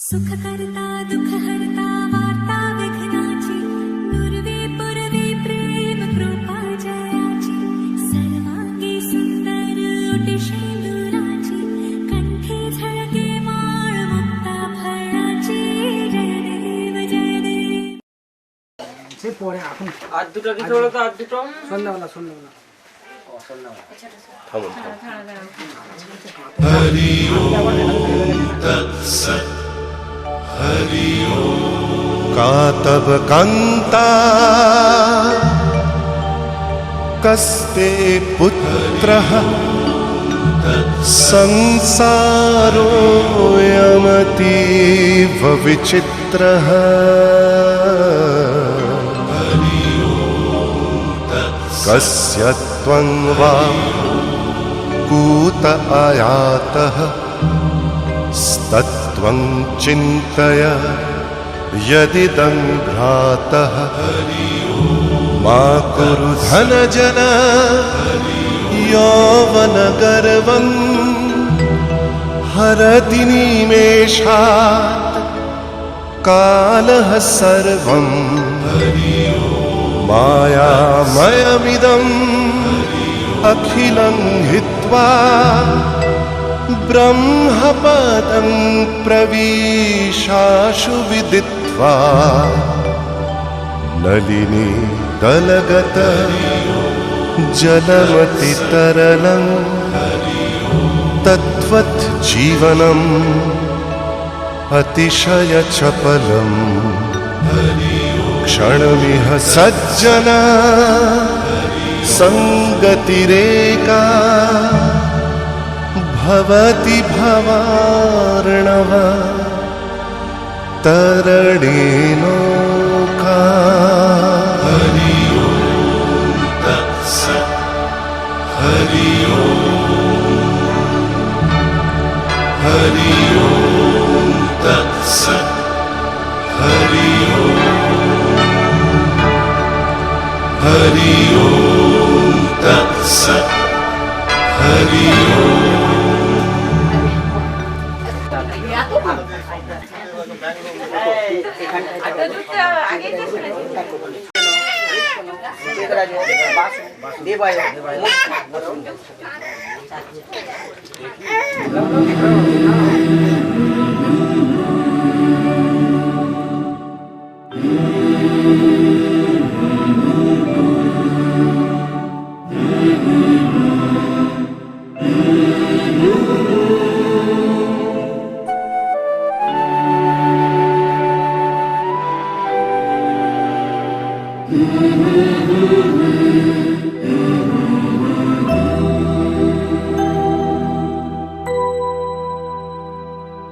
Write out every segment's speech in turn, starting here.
सुख करता दुख हरता वार्ता विघ्नाची नुरवी पुरवी प्रेम कृपा जयाची सर्वांगी सुंदर ओटी शेंदुराची कंठी झळके माळ मुक्ता फळाची जय देव সে পরে এখন আর দুটো কিছু হলো তো আর দুটো সন্ধ্যাবেলা থামুন হরি ওম তৎসৎ হরি ওম কাতব কান্তা কস্তে পুত্রঃ সংসারোऽয়মতীব বিচিত্রঃ कस्य त्वं वा कूत आयातः स्तत्त्वं चिन्तय यदिदं भ्रातः मा कुरु धनजन यौवनगर्वं हरति निमेषात् कालः सर्वम् मायामयमिदम् अखिलं हित्वा ब्रह्मपदं प्रविशाशु विदित्वा नलिनी दलगत जलमतितरलं तद्वत् जीवनम् अतिशयचपलम् क्षणमिह सज्जना संगतिरेका भवति भवार्णव तरणेनौका हरि ओम तत्सत् हरि ओम तत्सत् हरि ओम हरि ओम तत्सत् हरि ओम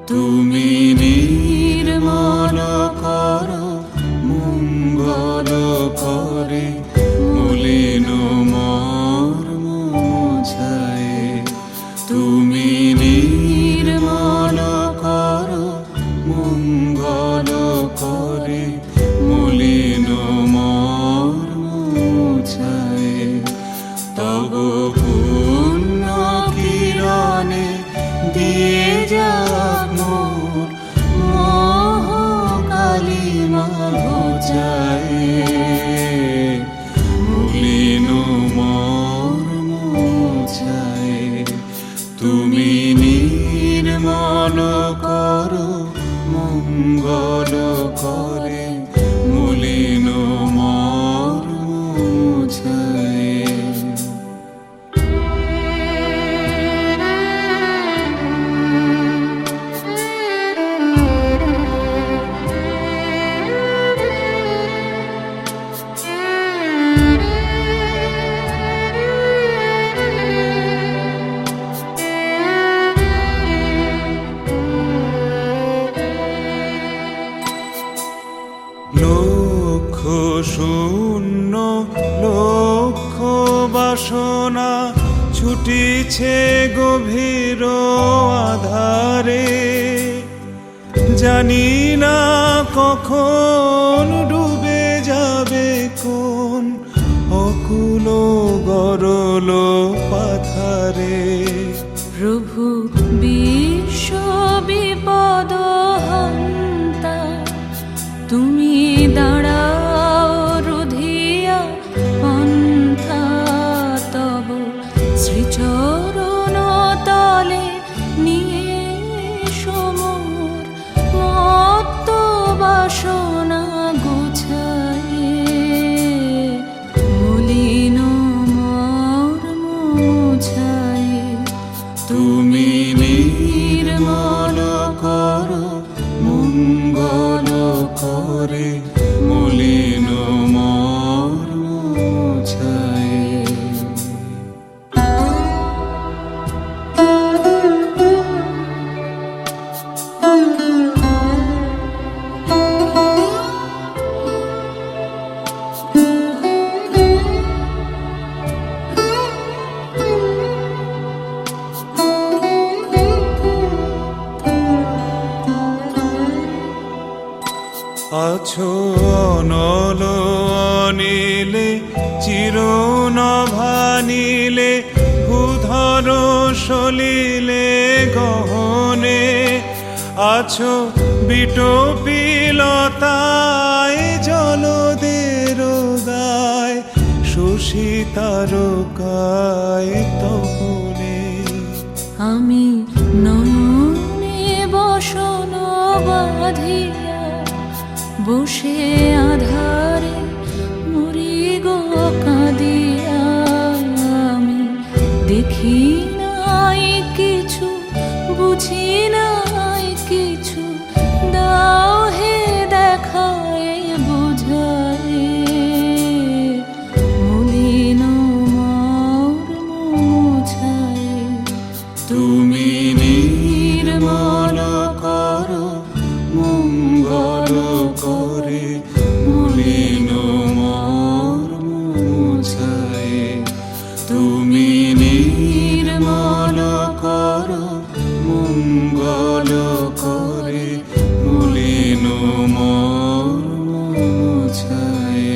তুমি নির্মল করো মঙ্গল করে মলিন মর্ম মোছায়ে তুমি নির্মল করো মঙ্গল করে মলিন মর্ম মোছায়ে তব পুণ্য কিরণে দিয়ে যাও তুমি নির্মল করো মঙ্গল করে মলিন মর্ম মোছায়ে লক্ষ শূন্য লক্ষ বাসনা ছুটিছে গভীর আধারে জানি না কখন ডুবে যাবে কোন অকুল গরল পাথারে প্রভু বিশ্ব বিপদ হন বাসনা গোছায়ে মলিন মর্ম মোছায়ে তুমি নির্মল করো মঙ্গল করে মলিন মর্ম মোছায়ে। আছো অনল অনিলে চিরনভানিলে ভূধর সলিলে গহনে আছো বিটপিলতায় জলদের গায় শশী তারকায় তপনে। আমি নয়নে বসন বাঁধিয়া বসে আধারে মরি গো কাঁদিয়া আমি দেখি নাই কিছু বুঝি নাই কিছু দাও হে দেখায় বুঝায় মলিন মর্ম মোছায় তুমি নির্মল করো মঙ্গল করে মলিন মর্ম মোছায়ে। তুমি নির্মল করো মঙ্গল করে মলিন মর্ম মোছায়ে।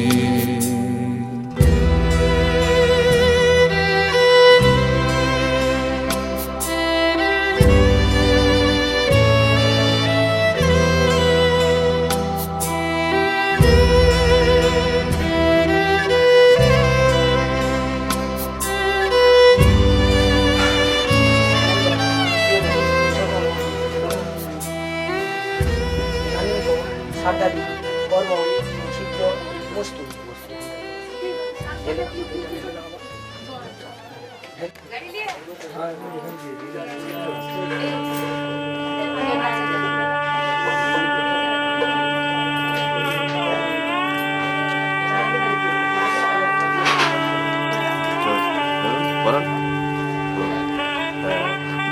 সাদাদি কর্ম চিত্র বস্তু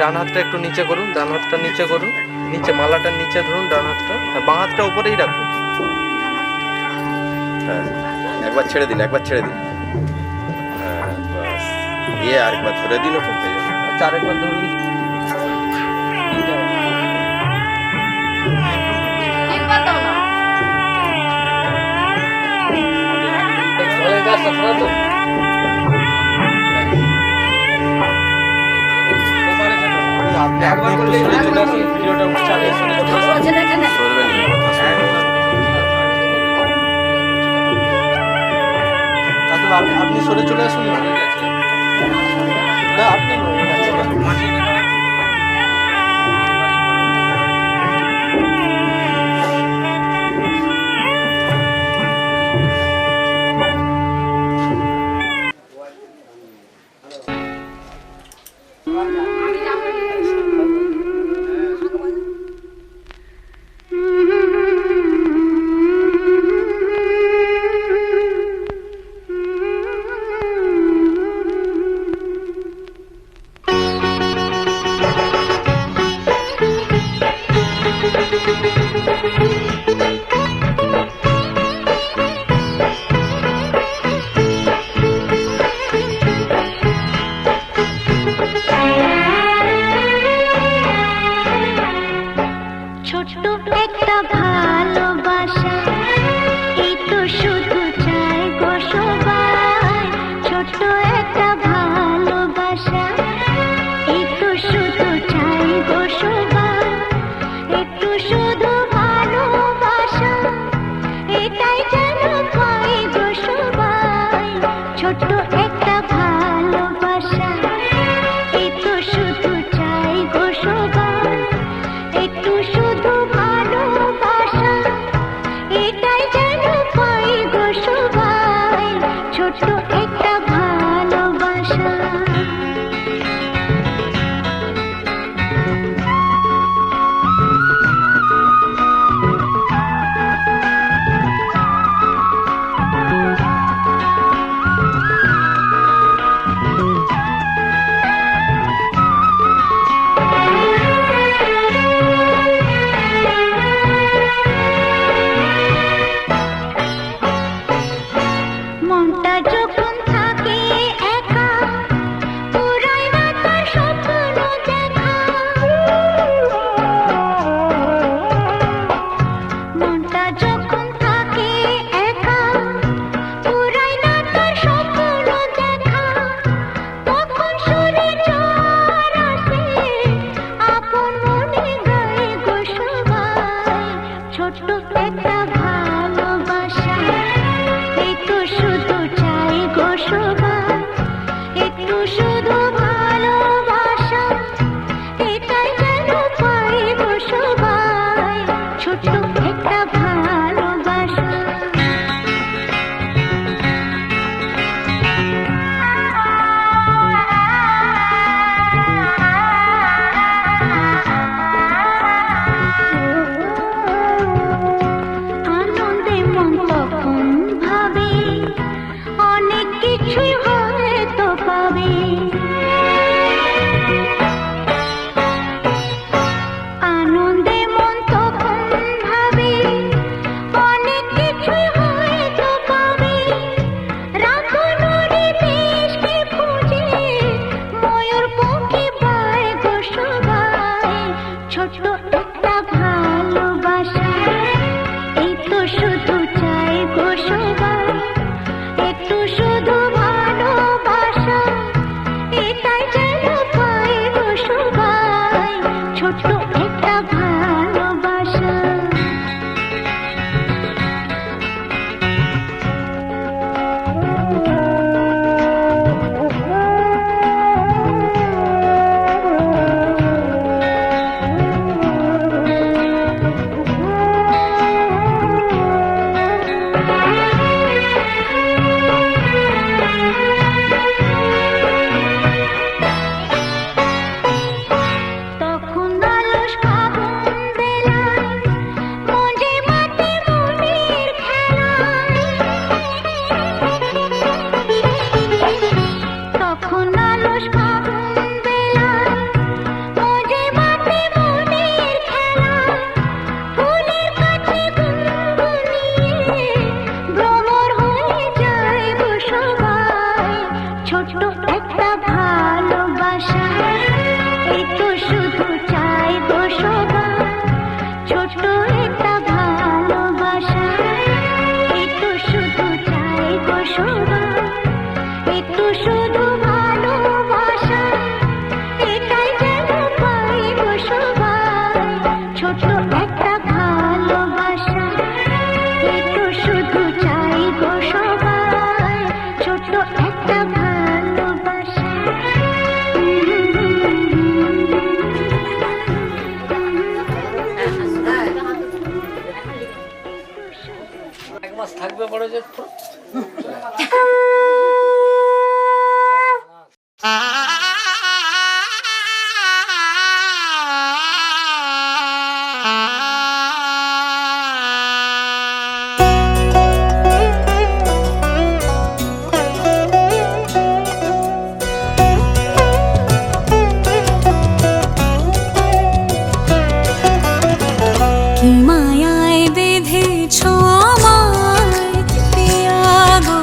ডান হাতটা একটু নিচে করুন, ডান হাতটা নিচে করুন, নিচে মালাটার নিচে ধরুন ডান হাতটা, বাঁ হাতটা উপরেই রাখুন। হ্যাঁ, একবার ছেড়ে দিন, একবার ছেড়ে দিন। হ্যাঁ, বাস। দিয়ে আরেকবার ধরে দিন, ওখান থেকে আচ্ছা, আরেকবার ধরুন। একবার করে সরে চলে আসুন, ভিডিওটা চালিয়ে সরে চলে আসুন। সরবে না, কথা শুনবে না। আপনি সরে চলে আসুন না, আপনি ছোট্ট একটা ভালোবাসা, এই তো শুধু চাই গো সবাই, একটু শুধু ভালোবাসা, এটাই যেন পাই গো সবাই, ছোট্ট একটা ভালোবাসা। আনন্দে মন তখন ভাবে অনেক কিছুই হয়তো পাবে, আনন্দে মন তখন ভাবে অনেক কিছুই হয়তো পাবে, রাখুনি দেশকে খুঁজে ময়ূর পক্ষী পায় গো সবাই, ছোট্ট একটা ভালোবাসা, এই তো শুধু চাই গো সবাই, একটু শুধু ভালোবাসা, এটাই যেন পাই গো সবাই, ছোট্ট একটা ভালোবাসা। তখন আলস ফাগুন বেলায় মঞ্জে মাঠে মনের খেলায়, তখন আলস ফাগুন বেলায় মঞ্জে মাঠে মনের খেলায়, ফুলের কাছে গুনগুনিয়ে ভ্রমর হয়ে যায় গো সবাই, ছোট্ট একটা ভালোবাসা, এই তো শুধু চাই গো সবাই, ছোট্ট একটা ভালোবাসা, এই তো শুধু চাই গো সবাই, একটু শুধু ভালোবাসা, এটাই যেন পাই গো সবাই, ছোট্ট একটা ভালোবাসা, এই তো শুধু চাই গো সবাই, ছোট্ট একটা ভালোবাসা। এক মাস থাকবে বড় যে কি মায়ায় বেঁধেছ আমায় পিয়া গো,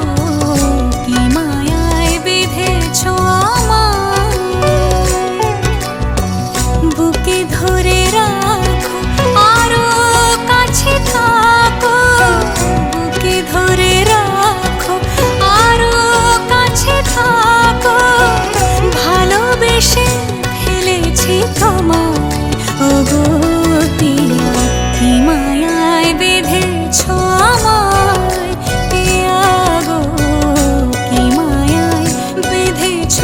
কি মায়ায় বেঁধেছ আমায়, বুকে ধরে রাখো আরো কাছে থাকো, বুকে ধরে রাখো আরো কাছে থাকো, ভালোবেসে ফেলেছি তোমায় ওগো পিয়া, কি মায়ায় বেঁধেছ আমায় পিয়া গো, কি মায়ায় বেঁধেছ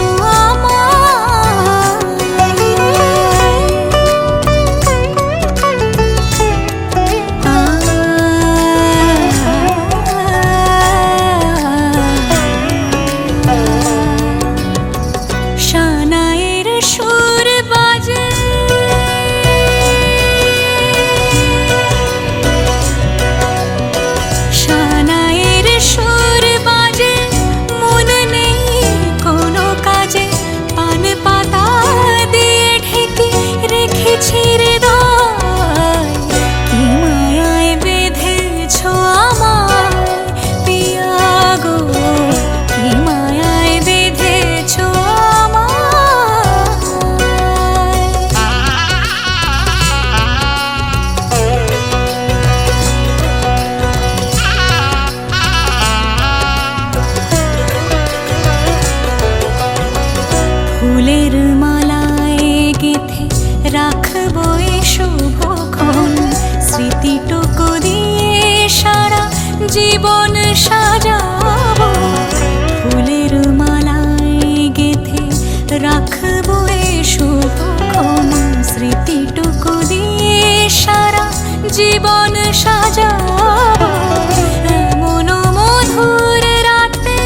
শানায়ের সুর বাজে, জীবন সাজাবো ফুলের মালায় গেথে রাখবো এ শুভক্ষণ স্মৃতিটুকু দিয়ে সারা জীবন সাজাবো এমন মধুর রাতে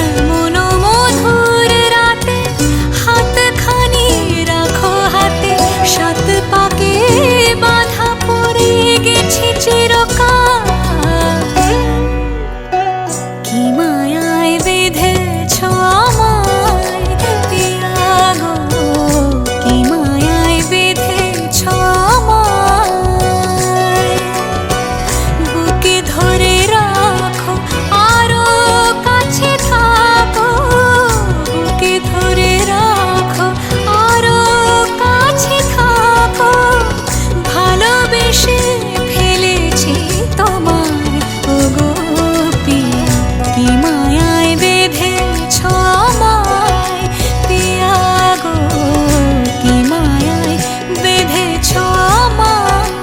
এমন মধুর রাতে হাতখানি রাখো হাতে সাত পাকে বাঁধা পড়ে গেছি চিরকাল কি মায়ায় বেঁধেছ আমায় পিয়া গো কি মায়ায় বেঁধেছ আমায় বুকে ধরে রাখো আরো কাছে থাকো বুকে ধরে রাখো আরো কাছে থাকো ভালোবেসে ফেলেছি তোমায় ওগো পিয়া কি মায়ায় বেঁধেছ আমায় পিয়া গো কি মায়ায় বেঁধেছ আমায়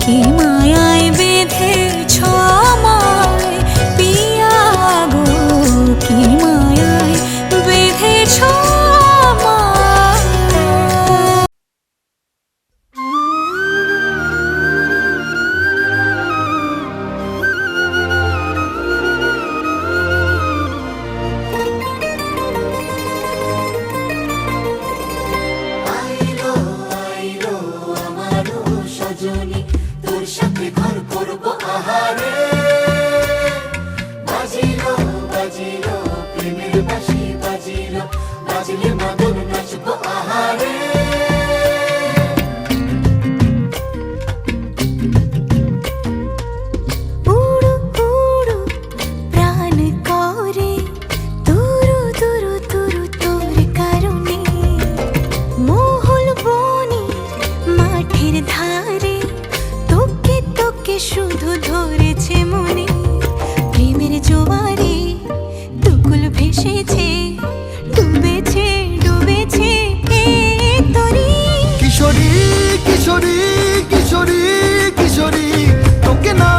কি মায়ায় বেঁধেছ আমায় পিয়া গো কি মায়ায় বেঁধেছ আমায় উড়ু উড়ু প্রাণ করে তুরু তুরু তুরু তোর কারণে মহল বনে মাঠের ধারে তোকে তোকে শুধু ধরেছে মনে প্রেমের জোয়ারে দুকুল ভেসেছে ডুবেছে ডুবেছে এ তরি কিশোরী কিশোরী কিশোরী কিশোরী তোকে না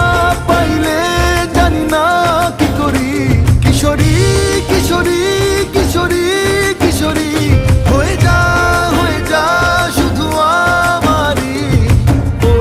পাইলে জানি না কি করি কিশোরী কিশোরী কিশোরী কিশোরী হয়ে যা শুধু আমারই ও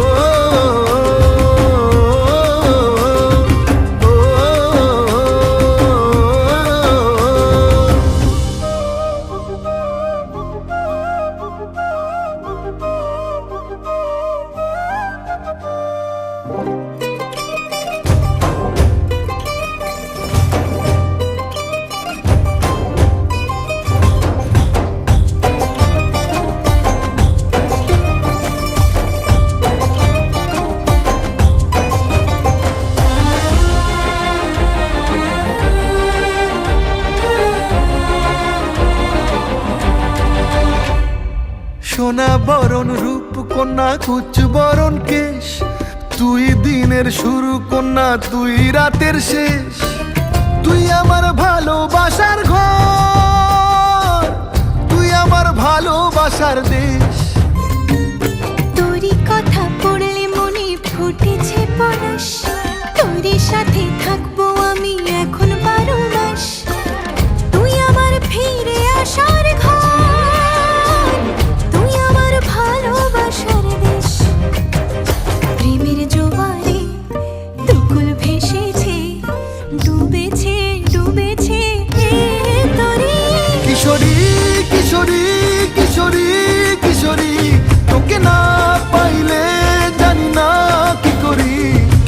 সোনা বরণ রূপ কন্যা কুচ বরণ কেশ তুই দিনের শুরু কন্যা তুই রাতের শেষ তুই আমার ভালোবাসার ঘর তুই আমার ভালোবাসার দেশ তোরই কথা পড়লে মনে ফুটেছে পরশ তোরই সাথে থাকবো আমি এখন 12 মাস তুই আমার ফিরে আসার ঘর তুই আমার ভালোবাসার দেশ প্রেমের জোয়ারে দুকুল ভেসেছে ডুবেছে ডুবেছে এ তরি কিশোরী কিশোরী কিশোরী কিশোরী তোকে না পাইলে জানি না কি করি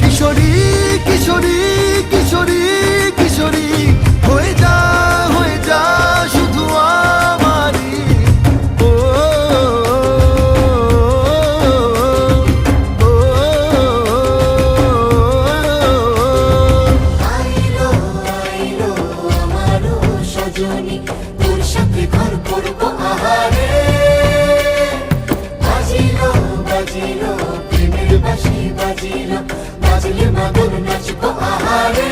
কিশোরী কিশোরী কিশোরী কিশোরী হয়ে যা শুধু আমারই ও আইলো আইলো আমারও সজনী তোর সাথে ঘর করবো আহারে বাজিলো বাজিলো প্রেমের বাঁশি বাজিলো বাজলে মাদল নাচবো আহারে